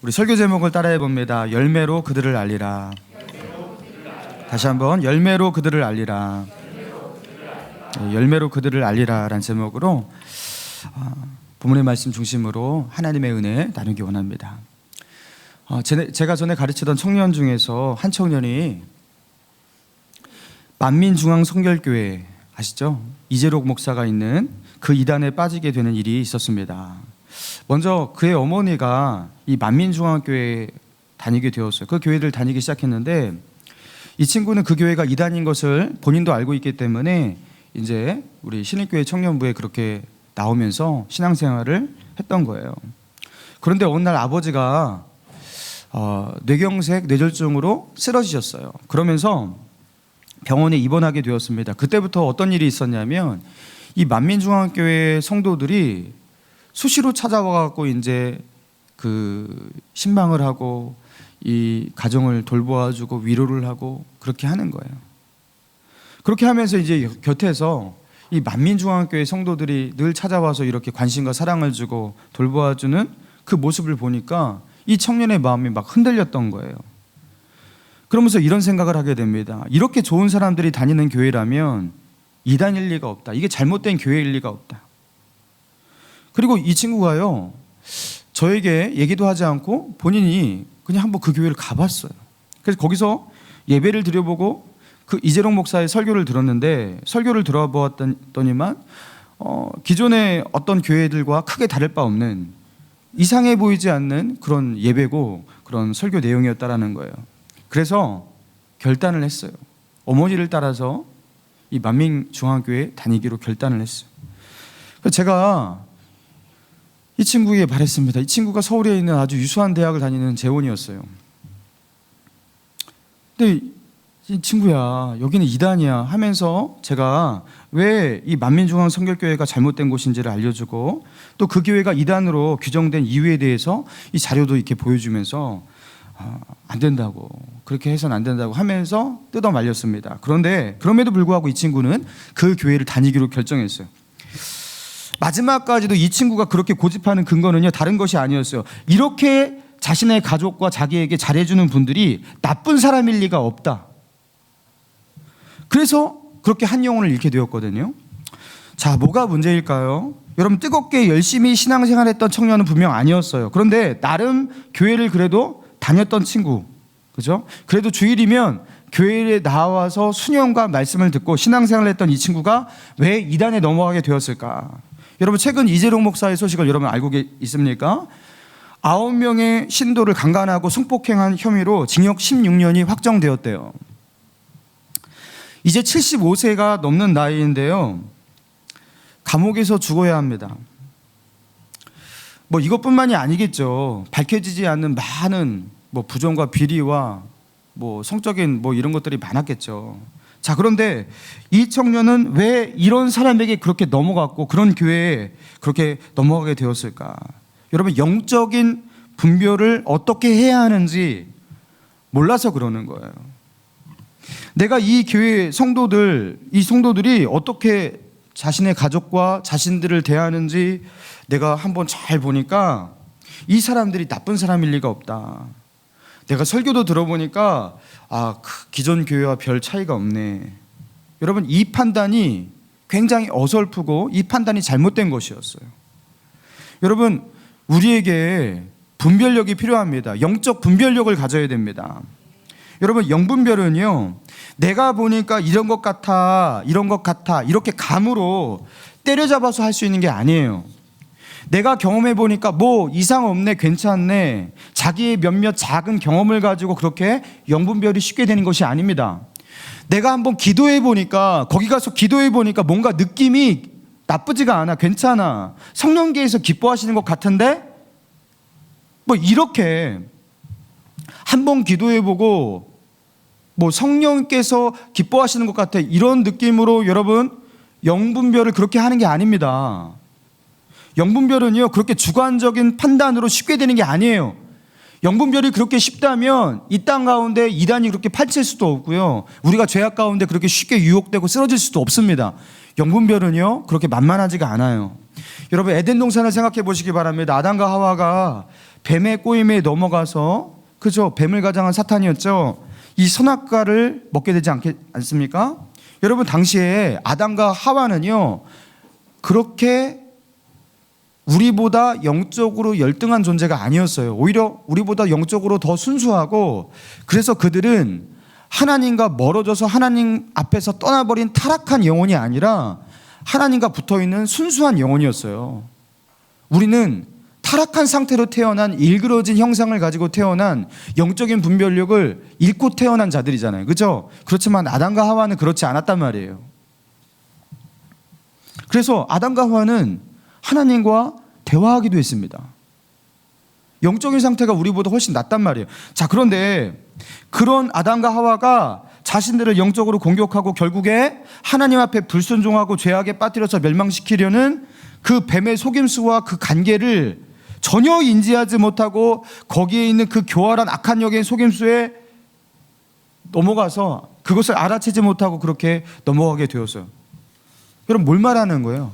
우리 설교 제목을 따라해 봅니다. 열매로 그들을 알리라. 다시 한번 열매로 그들을 알리라. 열매로 그들을 알리라라는 제목으로 본문의 말씀 중심으로 하나님의 은혜 나누기 원합니다. 제가 전에 가르치던 청년 중에서 한 청년이 만민중앙성결교회 아시죠? 이재록 목사가 있는 그 이단에 빠지게 되는 일이 있었습니다. 먼저 그의 어머니가 이 만민중앙교회에 다니게 되었어요. 그 교회를 다니기 시작했는데 이 친구는 그 교회가 이단인 것을 본인도 알고 있기 때문에 이제 우리 신일교회 청년부에 그렇게 나오면서 신앙생활을 했던 거예요. 그런데 어느 날 아버지가 뇌경색 뇌졸중으로 쓰러지셨어요. 그러면서 병원에 입원하게 되었습니다. 그때부터 어떤 일이 있었냐면 이 만민중앙교회 성도들이 수시로 찾아와갖고 이제 그 신방을 하고 이 가정을 돌보아주고 위로를 하고 그렇게 하는 거예요. 그렇게 하면서 이제 곁에서 이 만민중앙교회 성도들이 늘 찾아와서 이렇게 관심과 사랑을 주고 돌보아주는 그 모습을 보니까 이 청년의 마음이 막 흔들렸던 거예요. 그러면서 이런 생각을 하게 됩니다. 이렇게 좋은 사람들이 다니는 교회라면 이단일 리가 없다. 이게 잘못된 교회일 리가 없다. 그리고 이 친구가요, 저에게 얘기도 하지 않고 본인이 그냥 한번 그 교회를 가봤어요. 그래서 거기서 예배를 드려보고 그 이재록 목사의 설교를 들었는데 설교를 들어보았더니만 기존의 어떤 교회들과 크게 다를 바 없는 이상해 보이지 않는 그런 예배고 그런 설교 내용이었다라는 거예요. 그래서 결단을 했어요. 어머니를 따라서 이 만민중앙교회에 다니기로 결단을 했어요. 그래서 제가 이 친구에게 말했습니다. 이 친구가 서울에 있는 아주 유수한 대학을 다니는 재원이었어요. 근데 이 친구야, 여기는 이단이야 하면서 제가 왜 이 만민중앙성결교회가 잘못된 곳인지를 알려주고 또 그 교회가 이단으로 규정된 이유에 대해서 이 자료도 이렇게 보여주면서 안 된다고, 그렇게 해서는 안 된다고 하면서 뜯어 말렸습니다. 그런데 그럼에도 불구하고 이 친구는 그 교회를 다니기로 결정했어요. 마지막까지도 이 친구가 그렇게 고집하는 근거는요, 다른 것이 아니었어요. 이렇게 자신의 가족과 자기에게 잘해주는 분들이 나쁜 사람일 리가 없다. 그래서 그렇게 한 영혼을 잃게 되었거든요. 자, 뭐가 문제일까요? 여러분, 뜨겁게 열심히 신앙생활했던 청년은 분명 아니었어요. 그런데 나름 교회를 그래도 다녔던 친구, 그죠? 그래도 주일이면 교회에 나와서 수년간 말씀을 듣고 신앙생활을 했던 이 친구가 왜 이단에 넘어가게 되었을까? 여러분, 최근 이재록 목사의 소식을 여러분 알고 있습니까? 9명의 신도를 강간하고 성폭행한 혐의로 징역 16년이 확정되었대요. 이제 75세가 넘는 나이인데요, 감옥에서 죽어야 합니다. 뭐 이것뿐만이 아니겠죠. 밝혀지지 않는 많은 뭐 부정과 비리와 뭐 성적인 뭐 이런 것들이 많았겠죠. 자, 그런데 이 청년은 왜 이런 사람에게 그렇게 넘어갔고 그런 교회에 그렇게 넘어가게 되었을까? 여러분, 영적인 분별을 어떻게 해야 하는지 몰라서 그러는 거예요. 내가 이 교회 이 성도들이 어떻게 자신의 가족과 자신들을 대하는지 내가 한번 잘 보니까 이 사람들이 나쁜 사람일 리가 없다. 내가 설교도 들어보니까 기존 교회와 별 차이가 없네. 여러분, 이 판단이 굉장히 어설프고 이 판단이 잘못된 것이었어요. 여러분, 우리에게 분별력이 필요합니다. 영적 분별력을 가져야 됩니다. 여러분, 영분별은요, 내가 보니까 이런 것 같아 이렇게 감으로 때려잡아서 할 수 있는 게 아니에요. 내가 경험해 보니까 뭐 이상 없네, 괜찮네, 자기의 몇몇 작은 경험을 가지고 그렇게 영분별이 쉽게 되는 것이 아닙니다. 내가 한번 기도해 보니까, 거기 가서 기도해 보니까 뭔가 느낌이 나쁘지가 않아, 괜찮아, 성령께서 기뻐하시는 것 같은데, 뭐 이렇게 한번 기도해 보고 뭐 성령께서 기뻐하시는 것 같아, 이런 느낌으로 여러분 영분별을 그렇게 하는 게 아닙니다. 영분별은요, 그렇게 주관적인 판단으로 쉽게 되는 게 아니에요. 영분별이 그렇게 쉽다면 이 땅 가운데 이단이 그렇게 파칠 수도 없고요, 우리가 죄악 가운데 그렇게 쉽게 유혹되고 쓰러질 수도 없습니다. 영분별은요, 그렇게 만만하지가 않아요. 여러분, 에덴 동산을 생각해 보시기 바랍니다. 아담과 하와가 뱀의 꼬임에 넘어가서, 그죠? 뱀을 가장한 사탄이었죠. 이 선악과를 먹게 되지 않습니까? 여러분, 당시에 아담과 하와는요, 그렇게 우리보다 영적으로 열등한 존재가 아니었어요. 오히려 우리보다 영적으로 더 순수하고, 그래서 그들은 하나님과 멀어져서 하나님 앞에서 떠나버린 타락한 영혼이 아니라 하나님과 붙어있는 순수한 영혼이었어요. 우리는 타락한 상태로 태어난 일그러진 형상을 가지고 태어난 영적인 분별력을 잃고 태어난 자들이잖아요. 그렇죠? 그렇지만 아담과 하와는 그렇지 않았단 말이에요. 그래서 아담과 하와는 하나님과 대화하기도 했습니다. 영적인 상태가 우리보다 훨씬 낫단 말이에요. 자, 그런데 그런 아담과 하와가 자신들을 영적으로 공격하고 결국에 하나님 앞에 불순종하고 죄악에 빠뜨려서 멸망시키려는 그 뱀의 속임수와 그 관계를 전혀 인지하지 못하고 거기에 있는 그 교활한 악한 영의 속임수에 넘어가서 그것을 알아채지 못하고 그렇게 넘어가게 되었어요. 여러분, 뭘 말하는 거예요?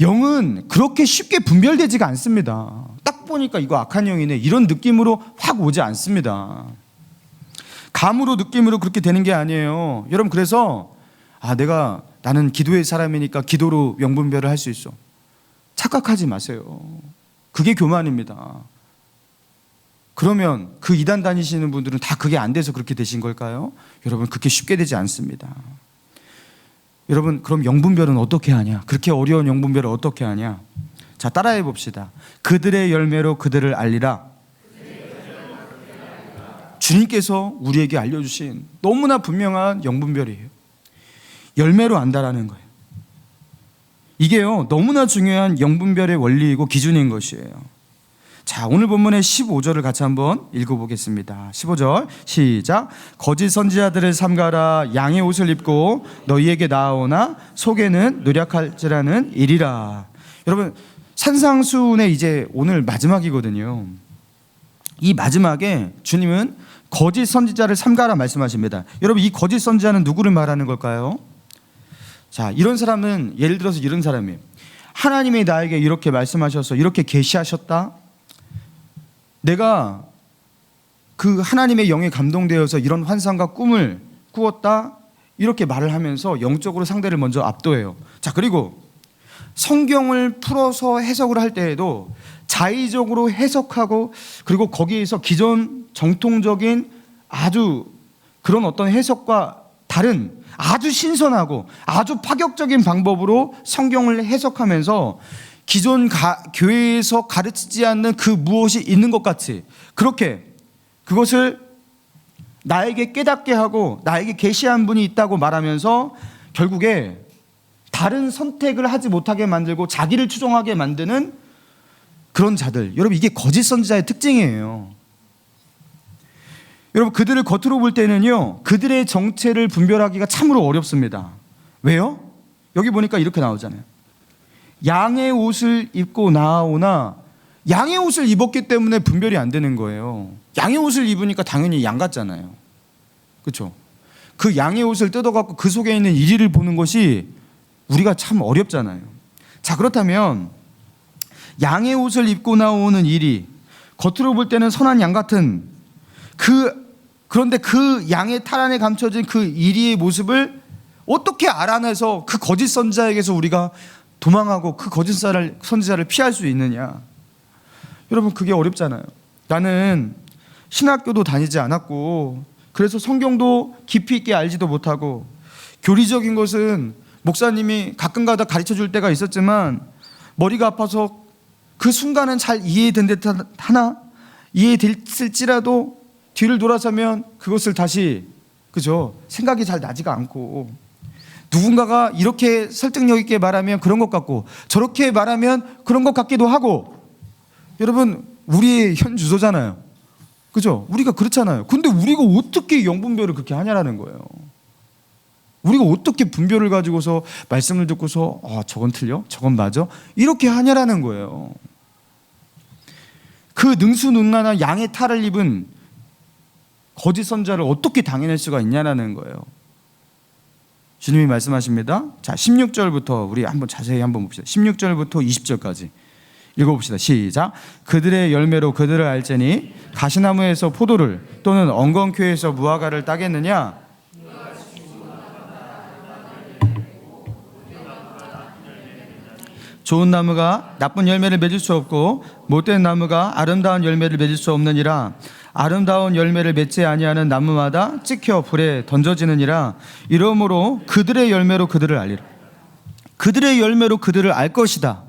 영은 그렇게 쉽게 분별되지가 않습니다. 딱 보니까 이거 악한 영이네, 이런 느낌으로 확 오지 않습니다. 감으로, 느낌으로 그렇게 되는 게 아니에요. 여러분, 그래서 나는 기도의 사람이니까 기도로 영분별을 할 수 있어, 착각하지 마세요. 그게 교만입니다. 그러면 그 이단 다니시는 분들은 다 그게 안 돼서 그렇게 되신 걸까요? 여러분, 그렇게 쉽게 되지 않습니다. 여러분, 그럼 영분별은 어떻게 하냐? 그렇게 어려운 영분별을 어떻게 하냐? 자, 따라해 봅시다. 그들의 열매로 그들을 알리라. 주님께서 우리에게 알려주신 너무나 분명한 영분별이에요. 열매로 안다라는 거예요. 이게요, 너무나 중요한 영분별의 원리이고 기준인 것이에요. 자, 오늘 본문의 15절을 같이 한번 읽어보겠습니다. 15절 시작. 거짓 선지자들을 삼가라. 양의 옷을 입고 너희에게 나아오나 속에는 노력할지라는 일이라. 여러분, 산상수훈의 이제 오늘 마지막이거든요. 이 마지막에 주님은 거짓 선지자를 삼가라 말씀하십니다. 여러분, 이 거짓 선지자는 누구를 말하는 걸까요? 자, 이런 사람은 예를 들어서 이런 사람이에요. 하나님이 나에게 이렇게 말씀하셔서 이렇게 계시하셨다. 내가 그 하나님의 영에 감동되어서 이런 환상과 꿈을 꾸었다. 이렇게 말을 하면서 영적으로 상대를 먼저 압도해요. 자, 그리고 성경을 풀어서 해석을 할 때에도 자의적으로 해석하고, 그리고 거기에서 기존 정통적인 아주 그런 어떤 해석과 다른 아주 신선하고 아주 파격적인 방법으로 성경을 해석하면서 기존 교회에서 가르치지 않는 그 무엇이 있는 것 같이 그렇게 그것을 나에게 깨닫게 하고 나에게 계시한 분이 있다고 말하면서 결국에 다른 선택을 하지 못하게 만들고 자기를 추종하게 만드는 그런 자들. 여러분, 이게 거짓 선지자의 특징이에요. 여러분, 그들을 겉으로 볼 때는요, 그들의 정체를 분별하기가 참으로 어렵습니다. 왜요? 여기 보니까 이렇게 나오잖아요. 양의 옷을 입고 나아오나, 양의 옷을 입었기 때문에 분별이 안 되는 거예요. 양의 옷을 입으니까 당연히 양 같잖아요. 그렇죠? 그 양의 옷을 뜯어갖고 그 속에 있는 이리를 보는 것이 우리가 참 어렵잖아요. 자, 그렇다면 양의 옷을 입고 나오는 이리, 겉으로 볼 때는 선한 양 같은 그런데 그 양의 탈 안에 감춰진 그 이리의 모습을 어떻게 알아내서 그 거짓 선지자에게서 우리가 도망하고 그 거짓 선지자를 피할 수 있느냐? 여러분, 그게 어렵잖아요. 나는 신학교도 다니지 않았고, 그래서 성경도 깊이 있게 알지도 못하고, 교리적인 것은 목사님이 가끔가다 가르쳐 줄 때가 있었지만 머리가 아파서 그 순간은 잘 이해된 듯 하나, 이해됐을지라도 뒤를 돌아서면 그것을 다시, 그죠? 생각이 잘 나지가 않고, 누군가가 이렇게 설득력 있게 말하면 그런 것 같고 저렇게 말하면 그런 것 같기도 하고. 여러분, 우리의 현 주소잖아요. 그죠? 우리가 그렇잖아요. 근데 우리가 어떻게 영분별을 그렇게 하냐라는 거예요. 우리가 어떻게 분별을 가지고서 말씀을 듣고서 저건 틀려? 저건 맞아? 이렇게 하냐라는 거예요. 그 능수능란한 양의 탈을 입은 거짓 선지자를 어떻게 당해낼 수가 있냐라는 거예요. 주님이 말씀하십니다. 자, 16절부터 우리 한번 자세히 한번 봅시다. 16절부터 20절까지 읽어봅시다. 시작. 그들의 열매로 그들을 알지니 가시나무에서 포도를 또는 엉겅퀴에서 무화과를 따겠느냐? 좋은 나무가 나쁜 열매를 맺을 수 없고 못된 나무가 아름다운 열매를 맺을 수 없느니라. 아름다운 열매를 맺지 아니하는 나무마다 찍혀 불에 던져지느니라. 이러므로 그들의 열매로 그들을 알리라. 그들의 열매로 그들을 알 것이다.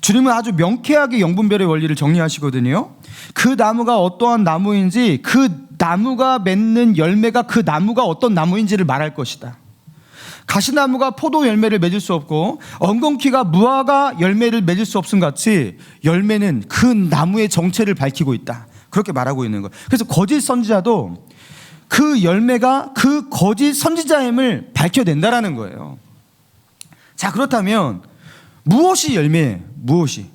주님은 아주 명쾌하게 영분별의 원리를 정리하시거든요. 그 나무가 어떠한 나무인지, 그 나무가 맺는 열매가 그 나무가 어떤 나무인지를 말할 것이다. 가시나무가 포도 열매를 맺을 수 없고 엉겅퀴가 무화과 열매를 맺을 수 없음 같이 열매는 그 나무의 정체를 밝히고 있다. 그렇게 말하고 있는 거예요. 그래서 거짓 선지자도 그 열매가 그 거짓 선지자임을 밝혀낸다라는 거예요. 자, 그렇다면 무엇이 열매예요? 무엇이?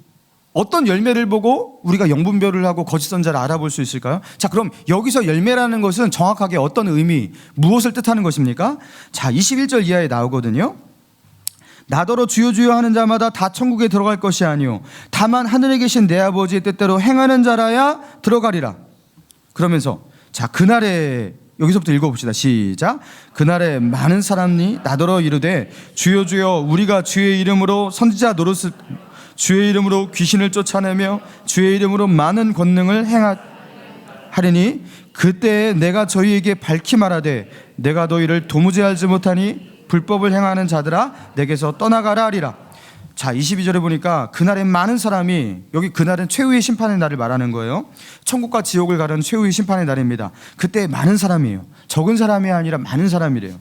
어떤 열매를 보고 우리가 영분별을 하고 거짓 선지자를 알아볼 수 있을까요? 자, 그럼 여기서 열매라는 것은 정확하게 어떤 의미, 무엇을 뜻하는 것입니까? 자, 21절 이하에 나오거든요. 나더러 주여 주여 하는 자마다 다 천국에 들어갈 것이 아니요 다만 하늘에 계신 내 아버지의 뜻대로 행하는 자라야 들어가리라. 그러면서 자, 그날에, 여기서부터 읽어봅시다. 시작. 그날에 많은 사람이 나더러 이르되 주여 주여 우리가 주의 이름으로 선지자 노릇을, 주의 이름으로 귀신을 쫓아내며 주의 이름으로 많은 권능을 행하리니 그때 내가 저희에게 밝히 말하되 내가 너희를 도무지 알지 못하니 불법을 행하는 자들아 내게서 떠나가라 하리라. 자, 22절에 보니까 그날에 많은 사람이, 여기 그날은 최후의 심판의 날을 말하는 거예요. 천국과 지옥을 가르는 최후의 심판의 날입니다. 그때 많은 사람이에요. 적은 사람이 아니라 많은 사람이래요.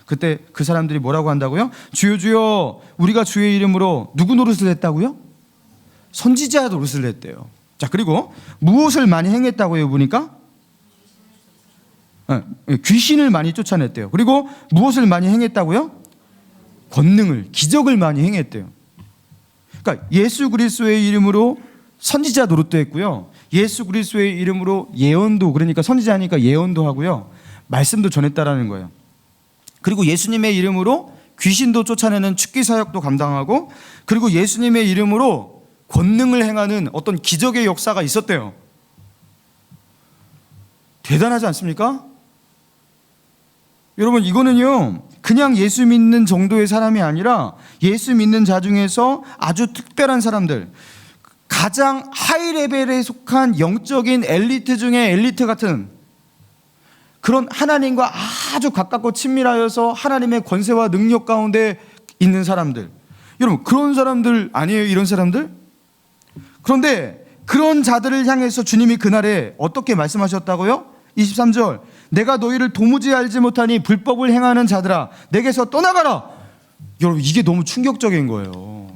그때 그 사람들이 뭐라고 한다고요? 주여 주여 우리가 주의 이름으로 누구 노릇을 했다고요? 선지자 노릇을 했대요. 자, 그리고 무엇을 많이 행했다고요? 보니까 귀신을 많이 쫓아냈대요. 그리고 무엇을 많이 행했다고요? 권능을, 기적을 많이 행했대요. 그러니까 예수 그리스도의 이름으로 선지자 노릇도 했고요, 예수 그리스도의 이름으로 예언도, 그러니까 선지자니까 예언도 하고요, 말씀도 전했다라는 거예요. 그리고 예수님의 이름으로 귀신도 쫓아내는 축기 사역도 감당하고, 그리고 예수님의 이름으로 권능을 행하는 어떤 기적의 역사가 있었대요. 대단하지 않습니까? 여러분, 이거는요 그냥 예수 믿는 정도의 사람이 아니라 예수 믿는 자 중에서 아주 특별한 사람들, 가장 하이 레벨에 속한 영적인 엘리트 중에 엘리트 같은 그런, 하나님과 아주 가깝고 친밀하여서 하나님의 권세와 능력 가운데 있는 사람들, 여러분 그런 사람들 아니에요? 이런 사람들? 그런데 그런 자들을 향해서 주님이 그날에 어떻게 말씀하셨다고요? 23절, 내가 너희를 도무지 알지 못하니 불법을 행하는 자들아 내게서 떠나가라. 여러분, 이게 너무 충격적인 거예요.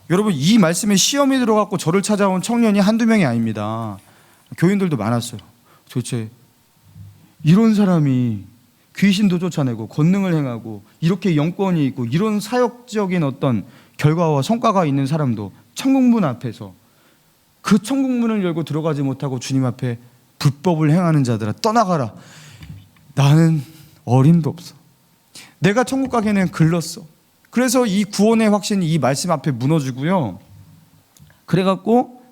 여러분, 이 말씀에 시험이 들어갔고 저를 찾아온 청년이 한두 명이 아닙니다. 교인들도 많았어요. 도대체 이런 사람이 귀신도 쫓아내고 권능을 행하고 이렇게 영권이 있고 이런 사역적인 어떤 결과와 성과가 있는 사람도 천국문 앞에서 그 천국문을 열고 들어가지 못하고 주님 앞에 불법을 행하는 자들아 떠나가라. 나는 어림도 없어. 내가 천국 가기에는 글렀어. 그래서 이 구원의 확신이 이 말씀 앞에 무너지고요, 그래갖고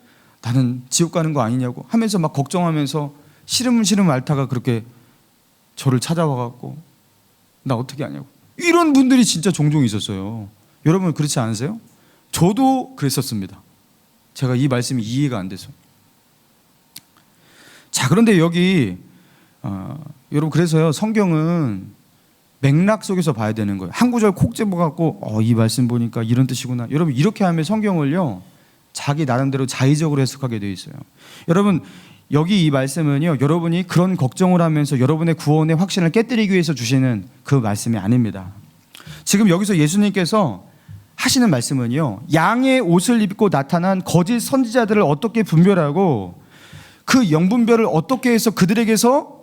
나는 지옥 가는 거 아니냐고 하면서 막 걱정하면서 시름시름 앓다가 그렇게 저를 찾아와갖고 나 어떻게 하냐고, 이런 분들이 진짜 종종 있었어요. 여러분 그렇지 않으세요? 저도 그랬었습니다. 제가 이 말씀이 이해가 안 돼서. 자, 그런데 여기 여러분, 그래서요 성경은 맥락 속에서 봐야 되는 거예요. 한 구절 콕 집어갖고 이 말씀 보니까 이런 뜻이구나. 여러분, 이렇게 하면 성경을요 자기 나름대로 자의적으로 해석하게 되어 있어요. 여러분, 여기 이 말씀은요 여러분이 그런 걱정을 하면서 여러분의 구원의 확신을 깨뜨리기 위해서 주시는 그 말씀이 아닙니다. 지금 여기서 예수님께서 하시는 말씀은요, 양의 옷을 입고 나타난 거짓 선지자들을 어떻게 분별하고 그 영분별을 어떻게 해서 그들에게서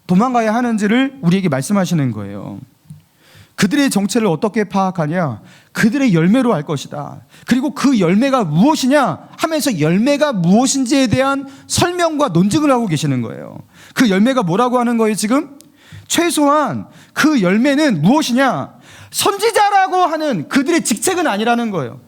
도망가야 하는지를 우리에게 말씀하시는 거예요. 그들의 정체를 어떻게 파악하냐? 그들의 열매로 알 것이다. 그리고 그 열매가 무엇이냐 하면서 열매가 무엇인지에 대한 설명과 논증을 하고 계시는 거예요. 그 열매가 뭐라고 하는 거예요 지금? 최소한 그 열매는 무엇이냐? 선지자라고 하는 그들의 직책은 아니라는 거예요.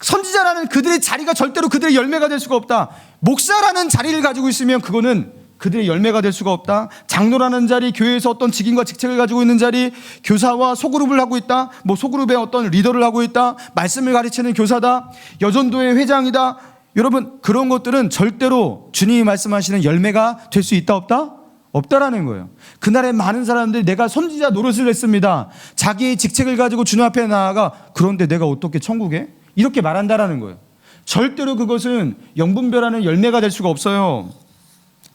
선지자라는 그들의 자리가 절대로 그들의 열매가 될 수가 없다. 목사라는 자리를 가지고 있으면 그거는 그들의 열매가 될 수가 없다. 장로라는 자리, 교회에서 어떤 직임과 직책을 가지고 있는 자리, 교사와 소그룹을 하고 있다. 뭐 소그룹의 어떤 리더를 하고 있다. 말씀을 가르치는 교사다. 여전도의 회장이다. 여러분, 그런 것들은 절대로 주님이 말씀하시는 열매가 될 수 있다 없다? 없다라는 거예요. 그날에 많은 사람들이 내가 선지자 노릇을 했습니다. 자기의 직책을 가지고 주님 앞에 나아가 그런데 내가 어떻게 천국에? 이렇게 말한다라는 거예요. 절대로 그것은 영분별하는 열매가 될 수가 없어요.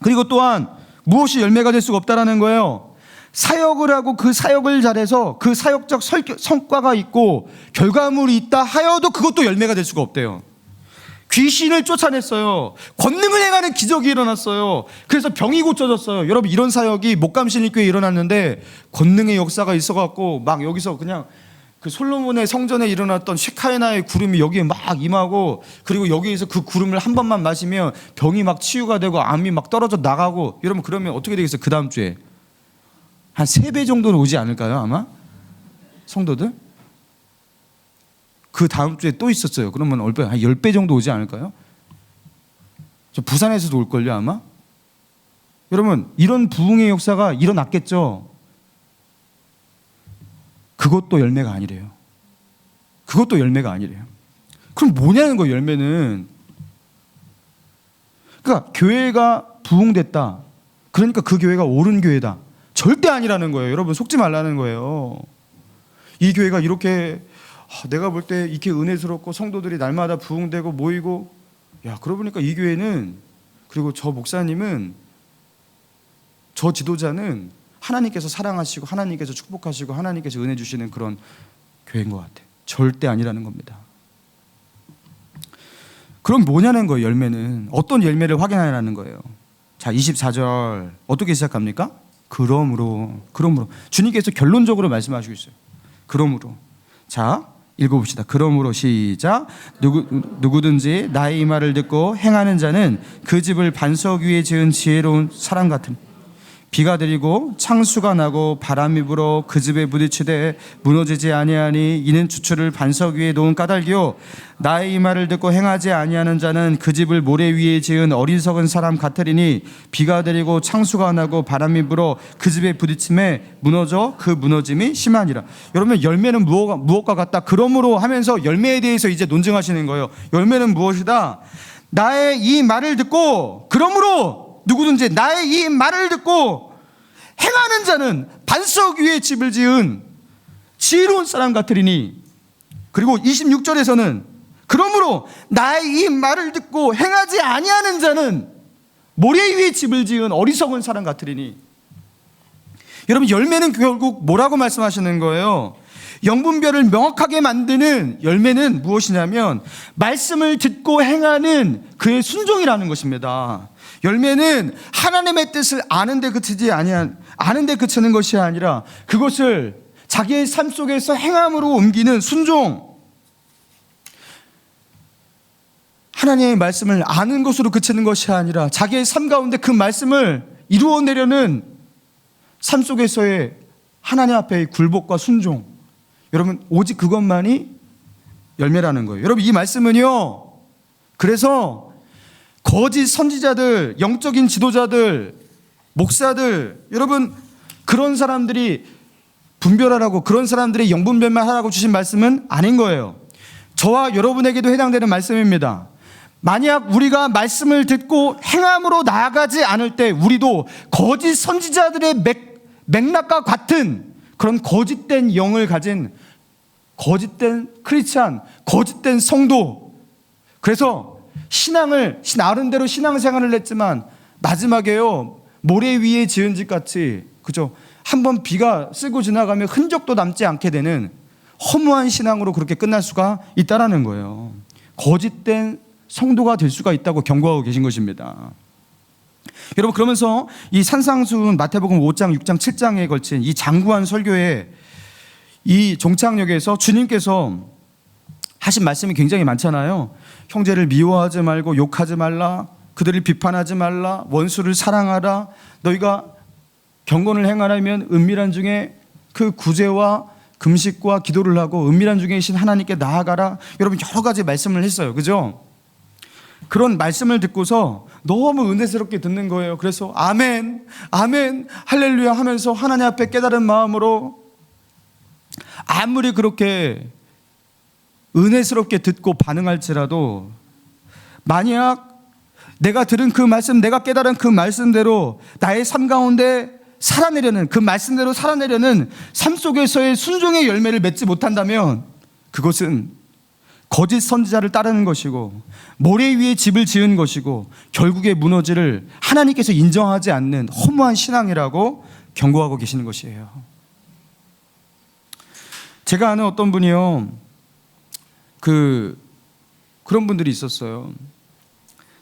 그리고 또한 무엇이 열매가 될 수가 없다라는 거예요. 사역을 하고 그 사역을 잘해서 그 사역적 성과가 있고 결과물이 있다 하여도 그것도 열매가 될 수가 없대요. 귀신을 쫓아냈어요. 권능을 행하는 기적이 일어났어요. 그래서 병이 고쳐졌어요. 여러분, 이런 사역이 목감신일교회에 일어났는데 권능의 역사가 있어갖고 막 여기서 그냥 그 솔로몬의 성전에 일어났던 쉐카이나의 구름이 여기에 막 임하고, 그리고 여기에서 그 구름을 한 번만 마시면 병이 막 치유가 되고 암이 막 떨어져 나가고, 여러분 그러면 어떻게 되겠어요? 그 다음 주에 한 3배 정도는 오지 않을까요? 아마 성도들? 그 다음 주에 또 있었어요. 그러면 한 10배 정도 오지 않을까요? 저 부산에서도 올걸요 아마? 여러분, 이런 부흥의 역사가 일어났겠죠. 그것도 열매가 아니래요. 그것도 열매가 아니래요. 그럼 뭐냐는 거예요, 열매는. 그러니까 교회가 부흥됐다, 그러니까 그 교회가 옳은 교회다, 절대 아니라는 거예요. 여러분, 속지 말라는 거예요. 이 교회가 이렇게 내가 볼 때 이렇게 은혜스럽고 성도들이 날마다 부흥되고 모이고, 야, 그러고 보니까 이 교회는, 그리고 저 목사님은, 저 지도자는 하나님께서 사랑하시고 하나님께서 축복하시고 하나님께서 은혜 주시는 그런 교회인 것 같아요. 절대 아니라는 겁니다. 그럼 뭐냐는 거예요. 열매는 어떤 열매를 확인하라는 거예요. 자, 24절 어떻게 시작합니까? 그러므로 주님께서 결론적으로 말씀하시고 있어요. 그러므로. 자, 읽어봅시다. 그러므로 시작. 누구든지 나의 이 말을 듣고 행하는 자는 그 집을 반석 위에 지은 지혜로운 사람 같은, 비가 내리고 창수가 나고 바람이 불어 그 집에 부딪히되 무너지지 아니하니 이는 주추를 반석 위에 놓은 까닭이요, 나의 이 말을 듣고 행하지 아니하는 자는 그 집을 모래 위에 지은 어리석은 사람 같으리니 비가 내리고 창수가 나고 바람이 불어 그 집에 부딪힘에 무너져 그 무너짐이 심하니라. 여러분, 열매는 무엇과 같다? 그러므로 하면서 열매에 대해서 이제 논증하시는 거예요. 열매는 무엇이다? 나의 이 말을 듣고, 그러므로 누구든지 나의 이 말을 듣고 행하는 자는 반석 위에 집을 지은 지혜로운 사람 같으리니. 그리고 26절에서는 그러므로 나의 이 말을 듣고 행하지 아니하는 자는 모래 위에 집을 지은 어리석은 사람 같으리니. 여러분, 열매는 결국 뭐라고 말씀하시는 거예요? 영분별을 명확하게 만드는 열매는 무엇이냐면 말씀을 듣고 행하는 그의 순종이라는 것입니다. 열매는 하나님의 뜻을 아는데 그치는 것이 아니라 그것을 자기의 삶 속에서 행함으로 옮기는 순종. 하나님의 말씀을 아는 것으로 그치는 것이 아니라 자기의 삶 가운데 그 말씀을 이루어내려는 삶 속에서의 하나님 앞에의 굴복과 순종. 여러분, 오직 그것만이 열매라는 거예요. 여러분, 이 말씀은요, 그래서 거짓 선지자들, 영적인 지도자들, 목사들, 여러분, 그런 사람들이 분별하라고, 그런 사람들이 영분별만 하라고 주신 말씀은 아닌 거예요. 저와 여러분에게도 해당되는 말씀입니다. 만약 우리가 말씀을 듣고 행함으로 나아가지 않을 때 우리도 거짓 선지자들의 맥락과 같은 그런 거짓된 영을 가진 거짓된 크리스찬, 거짓된 성도, 그래서 나름대로 신앙생활을 했지만 마지막에요, 모래 위에 지은 집 같이, 그죠? 한번 비가 쓰고 지나가면 흔적도 남지 않게 되는 허무한 신앙으로 그렇게 끝날 수가 있다라는 거예요. 거짓된 성도가 될 수가 있다고 경고하고 계신 것입니다. 여러분, 그러면서 이 산상수훈 마태복음 5장, 6장, 7장에 걸친 이 장구한 설교에 이 종착역에서 주님께서 하신 말씀이 굉장히 많잖아요. 형제를 미워하지 말고 욕하지 말라, 그들을 비판하지 말라, 원수를 사랑하라, 너희가 경건을 행하려면 은밀한 중에 그 구제와 금식과 기도를 하고 은밀한 중에 계신 하나님께 나아가라. 여러분 여러 가지 말씀을 했어요. 그죠? 그런 말씀을 듣고서 너무 은혜스럽게 듣는 거예요. 그래서 아멘, 아멘, 할렐루야 하면서 하나님 앞에 깨달은 마음으로 아무리 그렇게 은혜스럽게 듣고 반응할지라도 만약 내가 들은 그 말씀, 내가 깨달은 그 말씀대로 나의 삶 가운데 살아내려는, 그 말씀대로 살아내려는 삶 속에서의 순종의 열매를 맺지 못한다면 그것은 거짓 선지자를 따르는 것이고 모래 위에 집을 지은 것이고 결국에 무너지를 하나님께서 인정하지 않는 허무한 신앙이라고 경고하고 계시는 것이에요. 제가 아는 어떤 분이요, 그런 분들이 있었어요.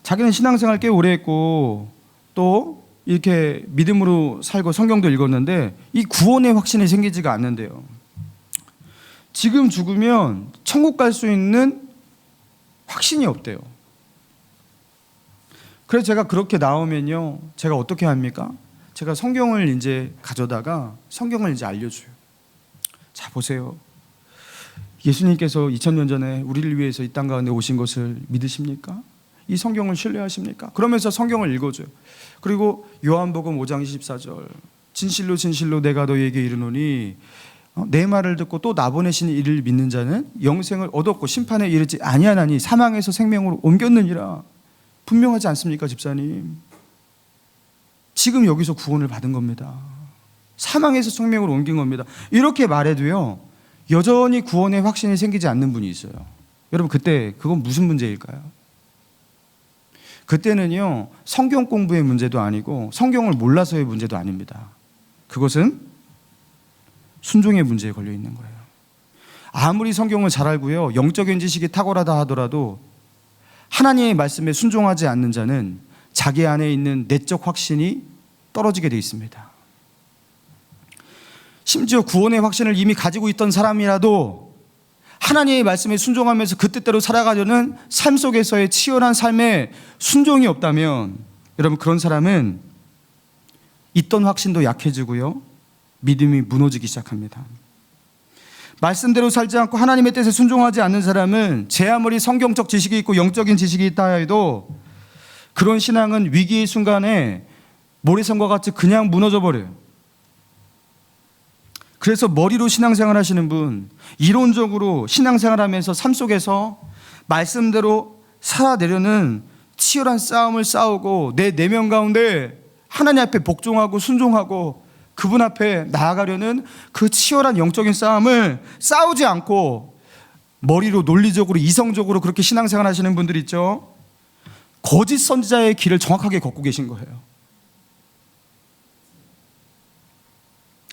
자기는 신앙생활 꽤 오래 했고 또 이렇게 믿음으로 살고 성경도 읽었는데 이 구원의 확신이 생기지가 않는데요. 지금 죽으면 천국 갈 수 있는 확신이 없대요. 그래서 제가 그렇게 나오면요, 제가 어떻게 합니까? 제가 성경을 이제 가져다가 성경을 이제 알려줘요. 자, 보세요. 예수님께서 2000년 전에 우리를 위해서 이 땅 가운데 오신 것을 믿으십니까? 이 성경을 신뢰하십니까? 그러면서 성경을 읽어줘요. 그리고 요한복음 5장 24절, 진실로 진실로 내가 너희에게 이르노니 내 말을 듣고 또 나 보내신 이를 믿는 자는 영생을 얻었고 심판에 이르지 아니하나니 사망에서 생명으로 옮겼느니라. 분명하지 않습니까, 집사님? 지금 여기서 구원을 받은 겁니다. 사망에서 생명으로 옮긴 겁니다. 이렇게 말해도요, 여전히 구원의 확신이 생기지 않는 분이 있어요. 여러분, 그때 그건 무슨 문제일까요? 그때는요, 성경 공부의 문제도 아니고 성경을 몰라서의 문제도 아닙니다. 그것은 순종의 문제에 걸려 있는 거예요. 아무리 성경을 잘 알고요, 영적인 지식이 탁월하다 하더라도 하나님의 말씀에 순종하지 않는 자는 자기 안에 있는 내적 확신이 떨어지게 되어 있습니다. 심지어 구원의 확신을 이미 가지고 있던 사람이라도 하나님의 말씀에 순종하면서 그 뜻대로 살아가려는 삶 속에서의 치열한 삶에 순종이 없다면 여러분, 그런 사람은 있던 확신도 약해지고요, 믿음이 무너지기 시작합니다. 말씀대로 살지 않고 하나님의 뜻에 순종하지 않는 사람은 제 아무리 성경적 지식이 있고 영적인 지식이 있다 해도 그런 신앙은 위기의 순간에 모래성과 같이 그냥 무너져 버려요. 그래서 머리로 신앙생활 하시는 분, 이론적으로 신앙생활 하면서 삶 속에서 말씀대로 살아내려는 치열한 싸움을 싸우고 내 내면 가운데 하나님 앞에 복종하고 순종하고 그분 앞에 나아가려는 그 치열한 영적인 싸움을 싸우지 않고 머리로 논리적으로 이성적으로 그렇게 신앙생활 하시는 분들 있죠. 거짓 선지자의 길을 정확하게 걷고 계신 거예요.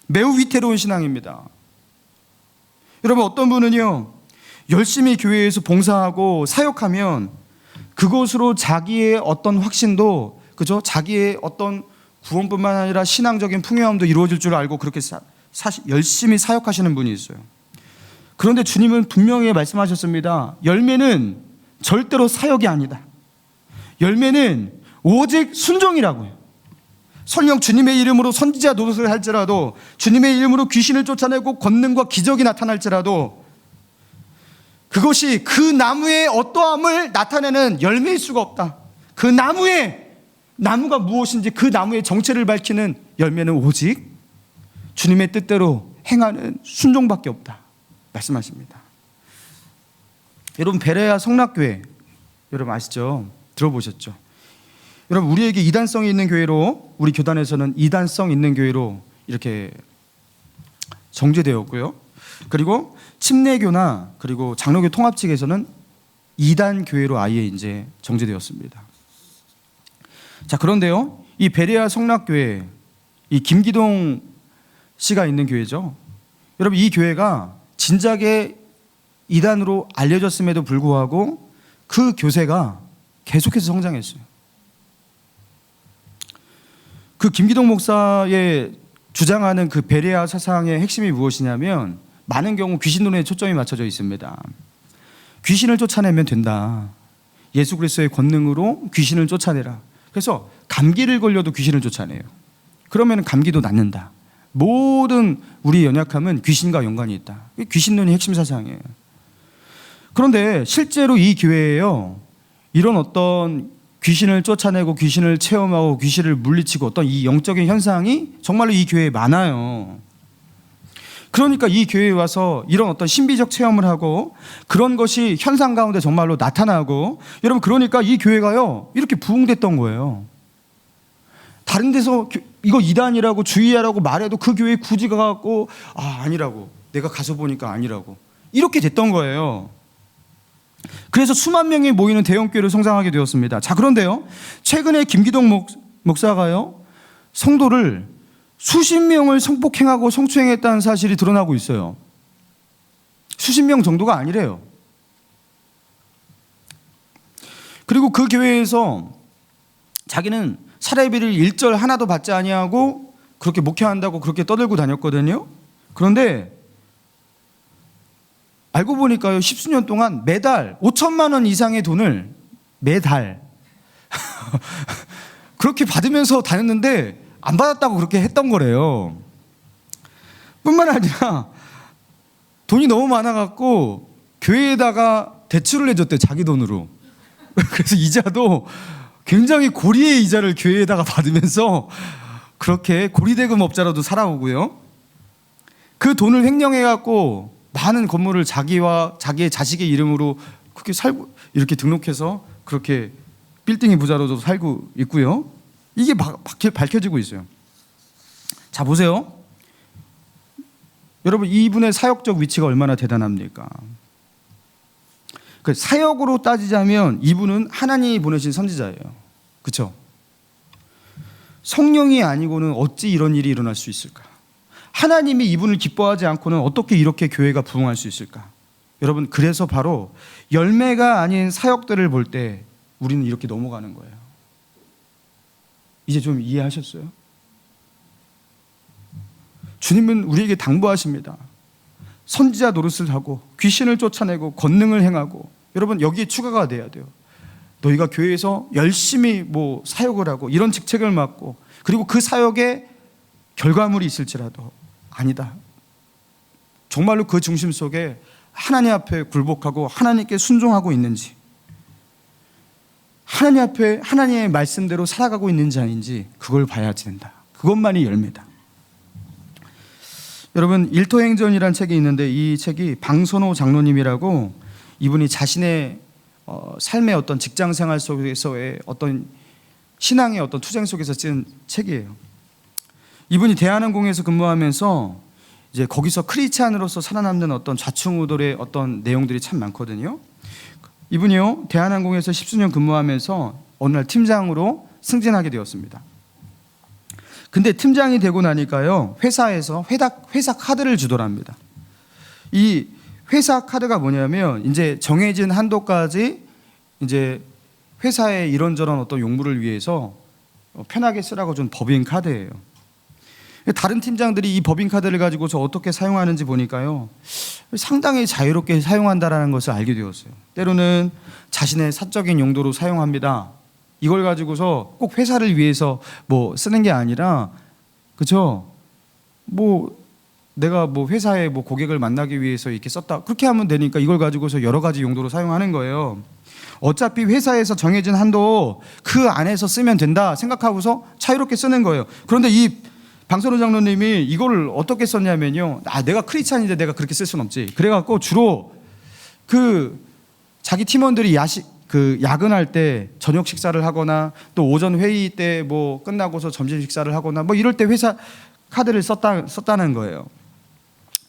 매우 위태로운 신앙입니다. 여러분, 어떤 분은요, 열심히 교회에서 봉사하고 사역하면 그것으로 자기의 어떤 확신도, 그죠? 자기의 어떤 구원뿐만 아니라 신앙적인 풍요함도 이루어질 줄 알고 그렇게 열심히 사역하시는 분이 있어요. 그런데 주님은 분명히 말씀하셨습니다. 열매는 절대로 사역이 아니다. 열매는 오직 순종이라고요. 설령 주님의 이름으로 선지자 노릇을 할지라도, 주님의 이름으로 귀신을 쫓아내고 권능과 기적이 나타날지라도 그것이 그 나무의 어떠함을 나타내는 열매일 수가 없다. 그 나무가 무엇인지 그 나무의 정체를 밝히는 열매는 오직 주님의 뜻대로 행하는 순종밖에 없다 말씀하십니다. 여러분, 베레아 성락교회 여러분 아시죠? 들어보셨죠? 여러분, 우리에게 이단성이 있는 교회로, 우리 교단에서는 이단성 있는 교회로 이렇게 정제되었고요. 그리고 침례교나 그리고 장로교 통합 측에서는 이단 교회로 아예 이제 정제되었습니다. 자, 그런데요, 이 베레아 성락교회, 이 김기동 씨가 있는 교회죠. 여러분, 이 교회가 진작에 이단으로 알려졌음에도 불구하고 그 교세가 계속해서 성장했어요. 그 김기동 목사의 주장하는 그 베레아 사상의 핵심이 무엇이냐면 많은 경우 귀신론에 초점이 맞춰져 있습니다. 귀신을 쫓아내면 된다. 예수 그리스도의 권능으로 귀신을 쫓아내라. 그래서 감기를 걸려도 귀신을 쫓아내요. 그러면 감기도 낫는다. 모든 우리 연약함은 귀신과 연관이 있다. 귀신론이 핵심 사상이에요. 그런데 실제로 이 교회에요, 이런 어떤 귀신을 쫓아내고 귀신을 체험하고 귀신을 물리치고 어떤 이 영적인 현상이 정말로 이 교회에 많아요. 그러니까 이 교회에 와서 이런 어떤 신비적 체험을 하고 그런 것이 현상 가운데 정말로 나타나고, 여러분 그러니까 이 교회가요 이렇게 부흥됐던 거예요. 다른 데서 이거 이단이라고 주의하라고 말해도 그 교회에 굳이 가갖고 아니라고, 내가 가서 보니까 아니라고, 이렇게 됐던 거예요. 그래서 수만 명이 모이는 대형교회를 성장하게 되었습니다. 자, 그런데요, 최근에 김기동 목사가요 성도를 수십 명을 성폭행하고 성추행했다는 사실이 드러나고 있어요. 수십 명 정도가 아니래요. 그리고 그 교회에서 자기는 사례비를 일절 하나도 받지 아니하고 그렇게 목회한다고 그렇게 떠들고 다녔거든요. 그런데 알고 보니까요, 십수년 동안 매달 5천만 원 이상의 돈을 매달 그렇게 받으면서 다녔는데 안 받았다고 그렇게 했던 거래요. 뿐만 아니라 돈이 너무 많아갖고 교회에다가 대출을 해줬대, 자기 돈으로. 그래서 이자도 굉장히 고리의 이자를 교회에다가 받으면서 그렇게 고리대금업자로도 살아오고요. 그 돈을 횡령해갖고 많은 건물을 자기와 자기의 자식의 이름으로 그렇게 살고, 이렇게 등록해서 그렇게 빌딩의 부자로도 살고 있고요. 이게 밝혀지고 있어요. 자, 보세요. 여러분, 이분의 사역적 위치가 얼마나 대단합니까? 그 사역으로 따지자면 이분은 하나님이 보내신 선지자예요. 그렇죠? 성령이 아니고는 어찌 이런 일이 일어날 수 있을까? 하나님이 이분을 기뻐하지 않고는 어떻게 이렇게 교회가 부흥할 수 있을까? 여러분, 그래서 바로 열매가 아닌 사역들을 볼 때 우리는 이렇게 넘어가는 거예요. 이제 좀 이해하셨어요? 주님은 우리에게 당부하십니다. 선지자 노릇을 하고 귀신을 쫓아내고 권능을 행하고, 여러분 여기에 추가가 돼야 돼요. 너희가 교회에서 열심히 사역을 하고 이런 직책을 맡고, 그리고 그 사역에 결과물이 있을지라도 아니다. 정말로 그 중심 속에 하나님 앞에 굴복하고 하나님께 순종하고 있는지, 하나님 앞에 하나님의 말씀대로 살아가고 있는지 아닌지 그걸 봐야 된다. 그것만이 열매다. 여러분, 일토행전이라는 책이 있는데 이 책이 방선호 장로님이라고, 이분이 자신의 삶의 어떤 직장 생활 속에서의 어떤 신앙의 어떤 투쟁 속에서 쓴 책이에요. 이분이 대한항공에서 근무하면서 이제 거기서 크리스찬으로서 살아남는 어떤 좌충우돌의 어떤 내용들이 참 많거든요. 이분이요, 대한항공에서 십수년 근무하면서 어느 날 팀장으로 승진하게 되었습니다. 근데 팀장이 되고 나니까요, 회사에서 회사 카드를 주더랍니다. 이 회사 카드가 뭐냐면 이제 정해진 한도까지 이제 회사의 이런저런 어떤 용무를 위해서 편하게 쓰라고 준 법인 카드예요. 다른 팀장들이 이 법인 카드를 가지고서 어떻게 사용하는지 보니까요, 상당히 자유롭게 사용한다라는 것을 알게 되었어요. 때로는 자신의 사적인 용도로 사용합니다. 이걸 가지고서 꼭 회사를 위해서 쓰는 게 아니라, 그렇죠? 내가 회사에 고객을 만나기 위해서 이렇게 썼다, 그렇게 하면 되니까 이걸 가지고서 여러 가지 용도로 사용하는 거예요. 어차피 회사에서 정해진 한도 그 안에서 쓰면 된다 생각하고서 자유롭게 쓰는 거예요. 그런데 이 방선호 장로님이 이걸 어떻게 썼냐면요, 내가 크리스찬인데 내가 그렇게 쓸 수는 없지. 그래갖고 주로 자기 팀원들이 야근할 때 저녁 식사를 하거나 또 오전 회의 때 끝나고서 점심 식사를 하거나 이럴 때 회사 카드를 썼다는 거예요.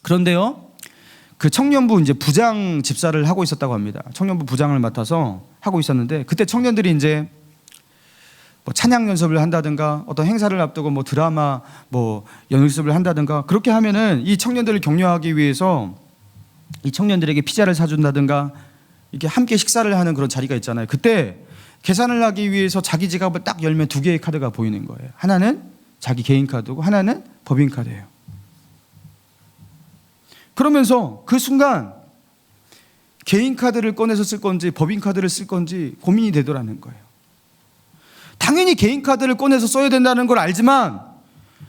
그런데요, 그 청년부 이제 부장 집사를 하고 있었다고 합니다. 청년부 부장을 맡아서 하고 있었는데, 그때 청년들이 이제 찬양 연습을 한다든가 어떤 행사를 앞두고 드라마 연습을 한다든가, 그렇게 하면은 이 청년들을 격려하기 위해서 이 청년들에게 피자를 사준다든가 이렇게 함께 식사를 하는 그런 자리가 있잖아요. 그때 계산을 하기 위해서 자기 지갑을 딱 열면 두 개의 카드가 보이는 거예요. 하나는 자기 개인 카드고 하나는 법인 카드예요. 그러면서 그 순간 개인 카드를 꺼내서 쓸 건지 법인 카드를 쓸 건지 고민이 되더라는 거예요. 당연히 개인 카드를 꺼내서 써야 된다는 걸 알지만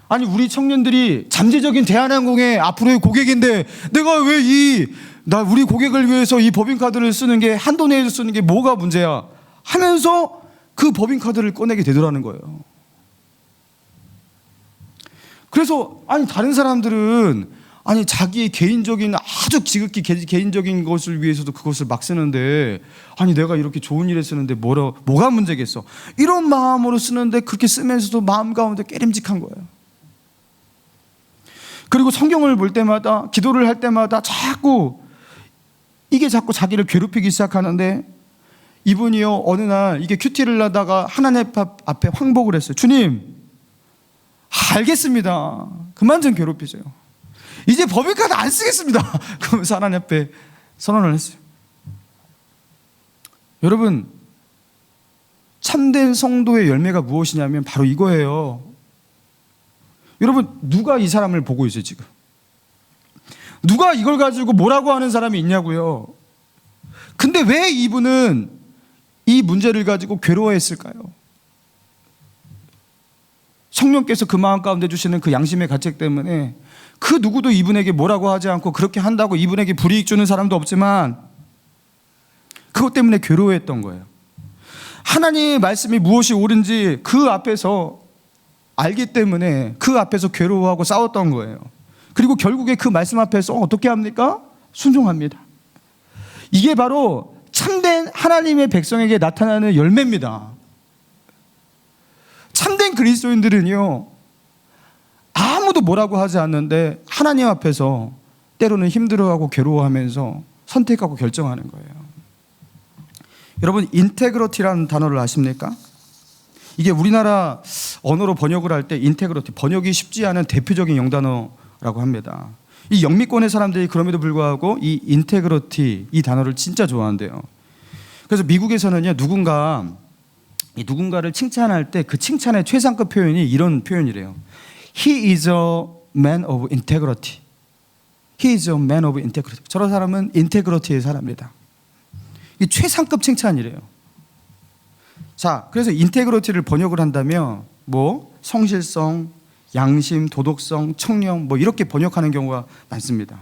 아니 우리 청년들이 잠재적인 대한항공의 앞으로의 고객인데 내가 왜 우리 고객을 위해서 이 법인카드를 쓰는 게 한도 내에서 쓰는 게 뭐가 문제야 하면서 그 법인카드를 꺼내게 되더라는 거예요. 그래서 아니 다른 사람들은 아니 자기의 개인적인 아주 지극히 개인적인 것을 위해서도 그것을 막 쓰는데 아니 내가 이렇게 좋은 일에 쓰는데 뭐가 문제겠어, 이런 마음으로 쓰는데 그렇게 쓰면서도 마음 가운데 깨림직한 거예요. 그리고 성경을 볼 때마다 기도를 할 때마다 자꾸 자기를 괴롭히기 시작하는데 이분이요 어느 날 이게 큐티를 하다가 하나님 앞에 황복을 했어요. 주님 알겠습니다, 그만 좀 괴롭히세요, 이제 법인카드 안 쓰겠습니다. 그러면서 하나님 앞에 선언을 했어요. 여러분, 참된 성도의 열매가 무엇이냐면 바로 이거예요. 여러분, 누가 이 사람을 보고 있어요 지금? 누가 이걸 가지고 뭐라고 하는 사람이 있냐고요. 근데 왜 이분은 이 문제를 가지고 괴로워했을까요? 성령께서 그 마음 가운데 주시는 그 양심의 가책 때문에 그 누구도 이분에게 뭐라고 하지 않고 그렇게 한다고 이분에게 불이익 주는 사람도 없지만 그것 때문에 괴로워했던 거예요. 하나님의 말씀이 무엇이 옳은지 그 앞에서 알기 때문에 그 앞에서 괴로워하고 싸웠던 거예요. 그리고 결국에 그 말씀 앞에서 어떻게 합니까? 순종합니다. 이게 바로 참된 하나님의 백성에게 나타나는 열매입니다. 참된 그리스도인들은요 아무도 뭐라고 하지 않는데 하나님 앞에서 때로는 힘들어하고 괴로워하면서 선택하고 결정하는 거예요. 여러분, 인테그러티라는 단어를 아십니까? 이게 우리나라 언어로 번역을 할 때 인테그러티, 번역이 쉽지 않은 대표적인 영단어라고 합니다. 이 영미권의 사람들이 그럼에도 불구하고 이 인테그러티, 이 단어를 진짜 좋아한대요. 그래서 미국에서는요 누군가를 칭찬할 때 그 칭찬의 최상급 표현이 이런 표현이래요. He is a man of integrity. He is a man of integrity. 저런 사람은 인테그러티의 사람이다. 이 최상급 칭찬이래요. 자, 그래서 인테그러티를 번역을 한다면 성실성, 양심, 도덕성, 청렴 이렇게 번역하는 경우가 많습니다.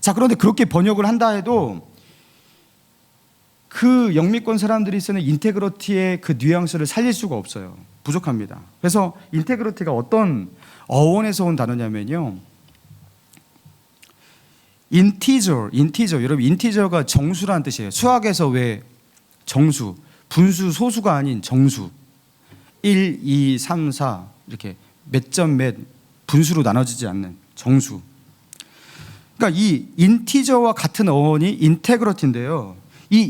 자, 그런데 그렇게 번역을 한다 해도 그 영미권 사람들이 쓰는 인테그러티의 그 뉘앙스를 살릴 수가 없어요. 부족합니다. 그래서 인테그러티가 어떤 어원에서 온 단어냐면요, 인티저. 여러분, 인티저가 정수라는 뜻이에요. 수학에서 왜 정수, 분수, 소수가 아닌 정수, 1, 2, 3, 4 이렇게 몇 점 몇 분수로 나눠지지 않는 정수. 그러니까 이 인티저와 같은 어원이 인테그러티인데요. 이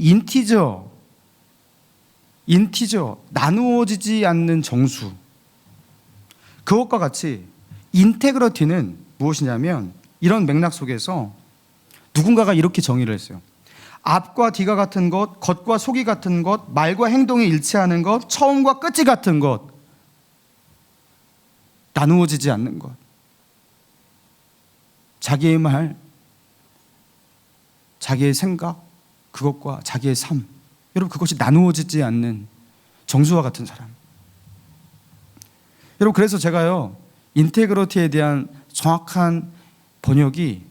인티저 나누어지지 않는 정수, 그것과 같이 인테그러티는 무엇이냐면 이런 맥락 속에서 누군가가 이렇게 정의를 했어요. 앞과 뒤가 같은 것, 겉과 속이 같은 것, 말과 행동이 일치하는 것, 처음과 끝이 같은 것, 나누어지지 않는 것. 자기의 말, 자기의 생각, 그것과 자기의 삶, 여러분, 그것이 나누어지지 않는 정수와 같은 사람. 여러분, 그래서 제가요 인테그러티에 대한 정확한 번역이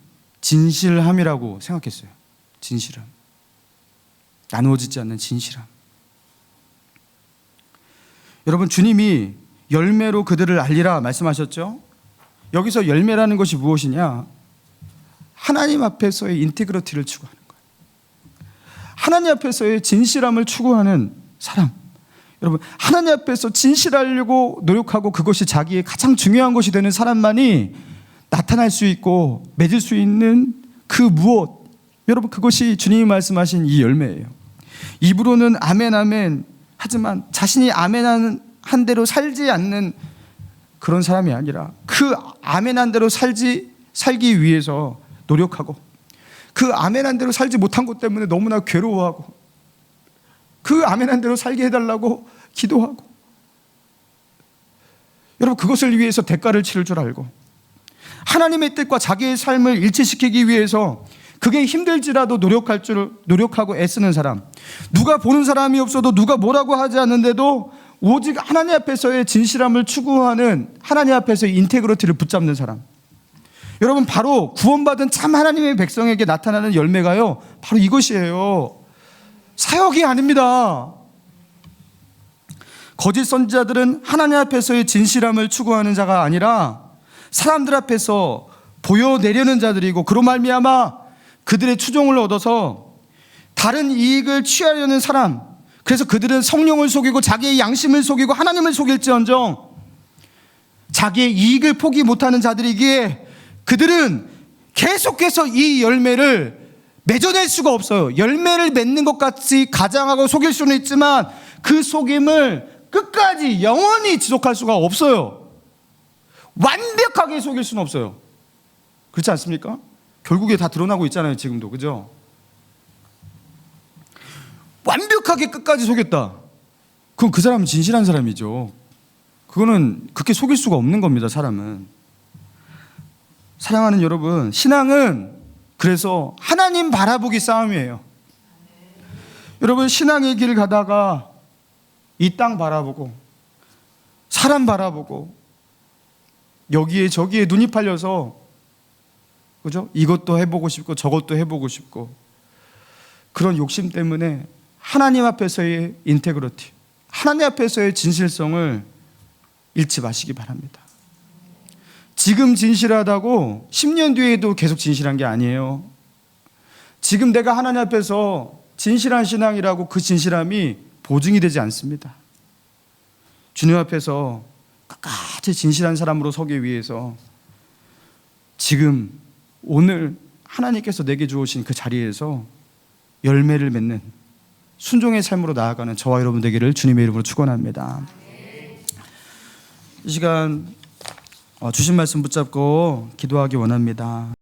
진실함이라고 생각했어요. 진실함, 나누어지지 않는 진실함. 여러분, 주님이 열매로 그들을 알리라 말씀하셨죠? 여기서 열매라는 것이 무엇이냐? 하나님 앞에서의 인테그러티를 추구하는 거예요. 하나님 앞에서의 진실함을 추구하는 사람. 여러분, 하나님 앞에서 진실하려고 노력하고 그것이 자기의 가장 중요한 것이 되는 사람만이 나타날 수 있고 맺을 수 있는 그 무엇, 여러분, 그것이 주님이 말씀하신 이 열매예요. 입으로는 아멘 아멘 하지만 자신이 아멘하는 한 대로 살지 않는 그런 사람이 아니라 그 아멘한 대로 살기 위해서 노력하고 그 아멘한 대로 살지 못한 것 때문에 너무나 괴로워하고 그 아멘한 대로 살게 해달라고 기도하고, 여러분, 그것을 위해서 대가를 치를 줄 알고 하나님의 뜻과 자기의 삶을 일치시키기 위해서 그게 힘들지라도 노력하고 애쓰는 사람, 누가 보는 사람이 없어도 누가 뭐라고 하지 않는데도 오직 하나님 앞에서의 진실함을 추구하는 하나님 앞에서의 인테그리티를 붙잡는 사람. 여러분, 바로 구원받은 참 하나님의 백성에게 나타나는 열매가요, 바로 이것이에요. 사역이 아닙니다. 거짓 선지자들은 하나님 앞에서의 진실함을 추구하는 자가 아니라 사람들 앞에서 보여내려는 자들이고, 그로 말미암아 그들의 추종을 얻어서 다른 이익을 취하려는 사람, 그래서 그들은 성령을 속이고 자기의 양심을 속이고 하나님을 속일지언정 자기의 이익을 포기 못하는 자들이기에 그들은 계속해서 이 열매를 맺어낼 수가 없어요. 열매를 맺는 것 같이 가장하고 속일 수는 있지만 그 속임을 끝까지 영원히 지속할 수가 없어요. 완벽하게 속일 수는 없어요. 그렇지 않습니까? 결국에 다 드러나고 있잖아요, 지금도. 그죠? 완벽하게 끝까지 속였다. 그럼 그 사람은 진실한 사람이죠. 그거는 그렇게 속일 수가 없는 겁니다, 사람은. 사랑하는 여러분, 신앙은 그래서 하나님 바라보기 싸움이에요. 여러분, 신앙의 길 가다가 이 땅 바라보고 사람 바라보고 여기에 저기에 눈이 팔려서, 그죠? 이것도 해보고 싶고 저것도 해보고 싶고, 그런 욕심 때문에 하나님 앞에서의 인테그리티, 하나님 앞에서의 진실성을 잃지 마시기 바랍니다. 지금 진실하다고 10년 뒤에도 계속 진실한 게 아니에요. 지금 내가 하나님 앞에서 진실한 신앙이라고 그 진실함이 보증이 되지 않습니다. 주님 앞에서 끝까지 진실한 사람으로 서기 위해서 지금 오늘 하나님께서 내게 주오신 그 자리에서 열매를 맺는 순종의 삶으로 나아가는 저와 여러분 되기를 주님의 이름으로 축원합니다. 이 시간 주신 말씀 붙잡고 기도하기 원합니다.